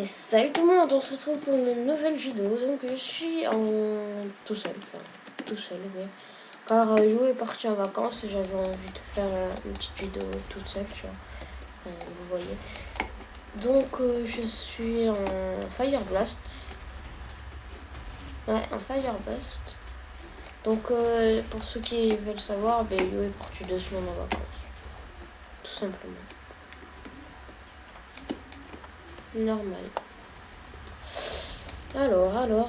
Et salut tout le monde, on se retrouve pour une nouvelle vidéo. Donc je suis tout seul, oui. Car Yo est parti en vacances et j'avais envie de faire une petite vidéo toute seule, tu vois. Vous voyez. Donc je suis en Fire Blast. Ouais, en Fire Blast. Donc pour ceux qui veulent savoir, Yo est parti 2 semaines en vacances. Tout simplement. Normal. Alors.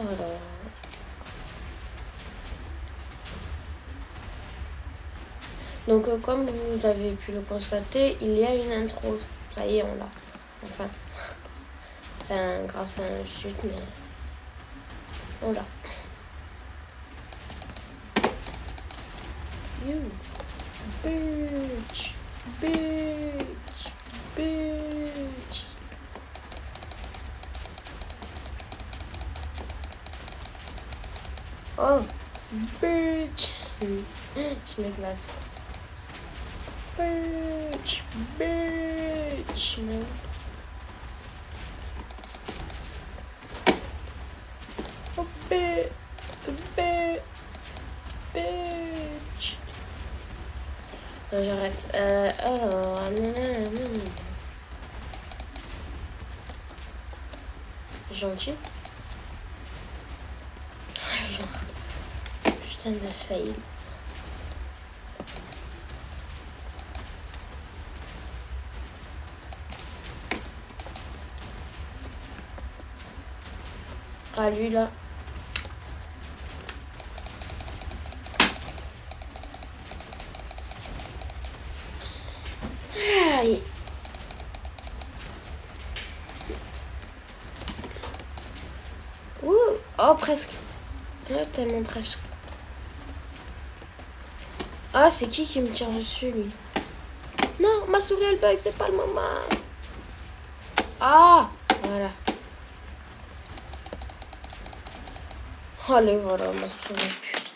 Donc comme vous avez pu le constater, il y a une intro. Ça y est, on l'a. Enfin, grâce à un chute, mais on l'a. You. Bitch. Oh, bitch. Je m'éclate. Bitch, man. Oh, bitch. J'arrête. Alors, gentil. Genre, putain de fail. Ah, lui là. Aïe. Ouh. Oh, presque. Ah, tellement presque. Ah, c'est qui me tire dessus, lui? Non, ma souris, elle bug, c'est pas le moment. Ah, voilà. Allez, voilà, ma souris, putain.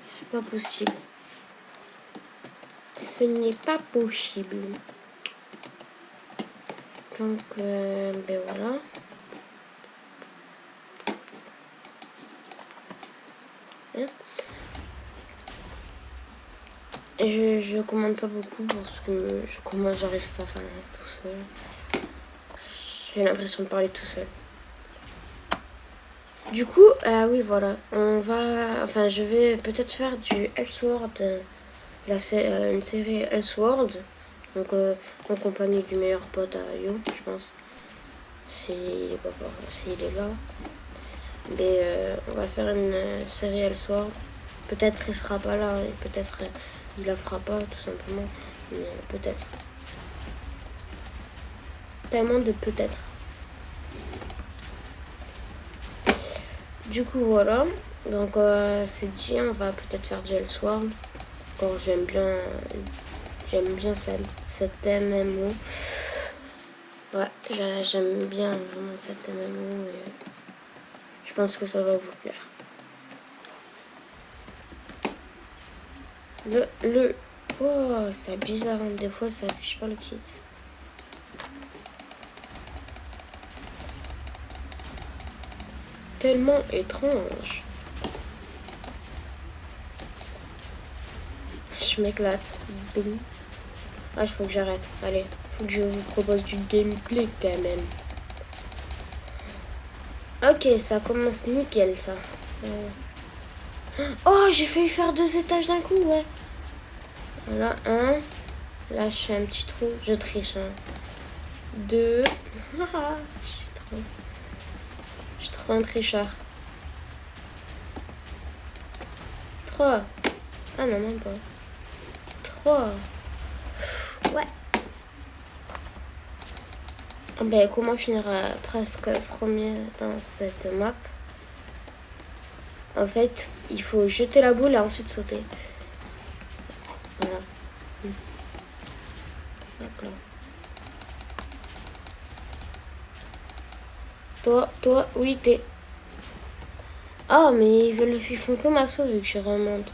C'est pas possible. Ce n'est pas possible. Donc, ben voilà. Hein? Je commande pas beaucoup parce que j'arrive pas à faire tout seul. J'ai l'impression de parler tout seul. Du coup, oui, voilà. Je vais peut-être faire du Elseworld, une série Elseworld. Donc, en compagnie du meilleur pote à Yo, je pense. S'il est là. Mais on va faire une série Elseworld. Peut-être il sera pas là, et peut-être il la fera pas, tout simplement. Mais peut-être. Tellement de peut-être. Du coup, voilà. Donc, c'est dit, on va peut-être faire du Elseworld. Quand j'aime bien cette MMO. Ouais, j'aime bien vraiment cette MMO. Et je pense que ça va vous plaire. Oh, c'est bizarre, hein. Des fois ça affiche pas le kit. Tellement étrange. Je m'éclate. Boum. Ah, il faut que j'arrête. Allez, faut que je vous propose du gameplay quand même. Ok, ça commence nickel, ça. Oh, j'ai failli faire 2 étages d'un coup, ouais. Voilà, 1. Là, je fais un petit trou. Je triche, hein. 2. Je suis trop un tricheur. 3. Ah non, même pas. 3. Ouais. Ben, comment finir presque premier dans cette map? En fait, il faut jeter la boule et ensuite sauter. Voilà. Hop là. Toi, oui, t'es... Ah, mais ils font comme assaut vu que je remonte.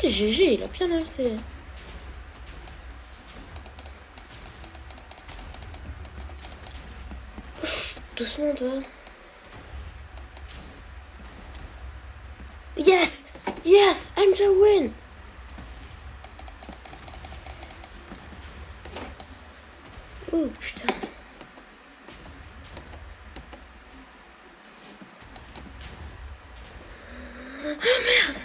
GG, il a bien lancé. doucement, toi. Yes! Yes! I'm the win! Oh, putain. Ah, merde!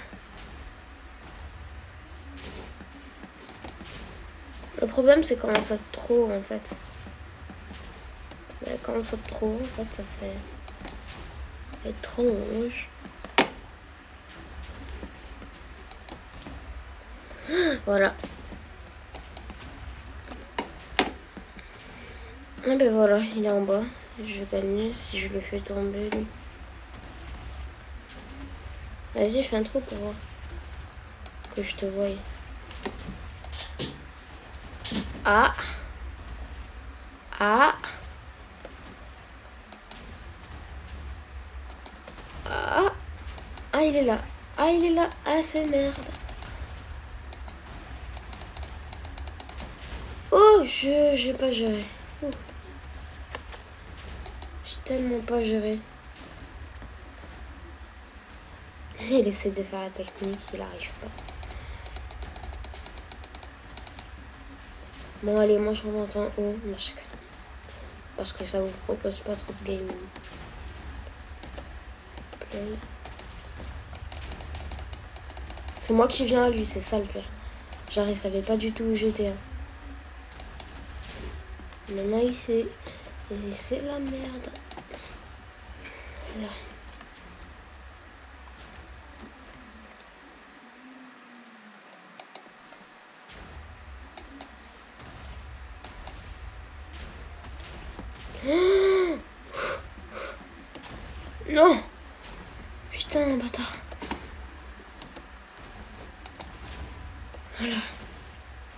Le problème, c'est quand on saute trop, en fait. Quand on saute trop, en fait, ça fait étrange. Voilà. Ah ben voilà, il est en bas. Je vais gagner si je le fais tomber, lui. Vas-y, fais un trou pour voir. Que je te voie. Ah! Ah! Ah! Ah, il est là. Ah, il est là. Ah, c'est merde. Oh, j'ai pas géré. Ouh. J'ai tellement pas géré. Il essaie de faire la technique, il arrive pas. Bon, allez, moi je remonte en haut. Non, je... Parce que ça vous propose pas trop de gaming. Play. C'est moi qui viens à lui, c'est ça le pire. Genre, il savait pas du tout où j'étais. Hein. Maintenant, il sait. Et c'est la merde. Voilà. Non! Putain, bâtard. Voilà.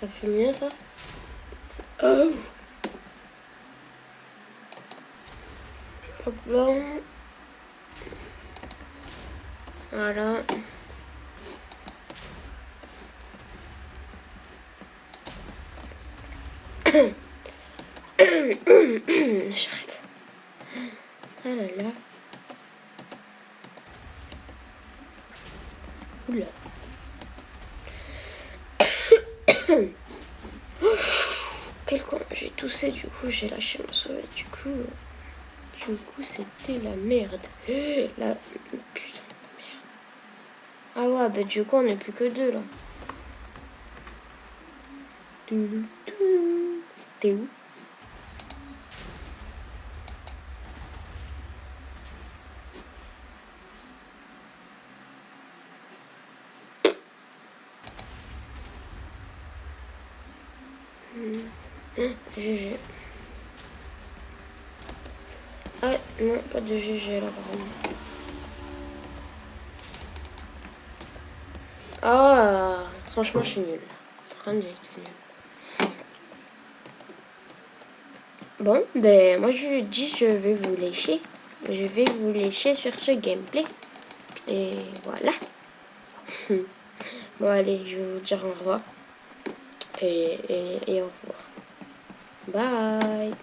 Ça fait mieux, ça? Oh. Hop là. Voilà. J'arrête. Ah là là. Oula. Quel con. J'ai toussé, du coup, j'ai lâché ma souris. Du coup, c'était la merde. La putain de merde. Ah ouais, bah du coup, on n'est plus que deux là. T'es où? GG. Ah non, pas de GG là par contre. Ah, franchement, je suis nulle. J'ai été nulle. Bon, ben moi je dis je vais vous lécher. Je vais vous lécher sur ce gameplay. Et voilà. Bon allez, je vais vous dire au revoir. Et au revoir. Bye.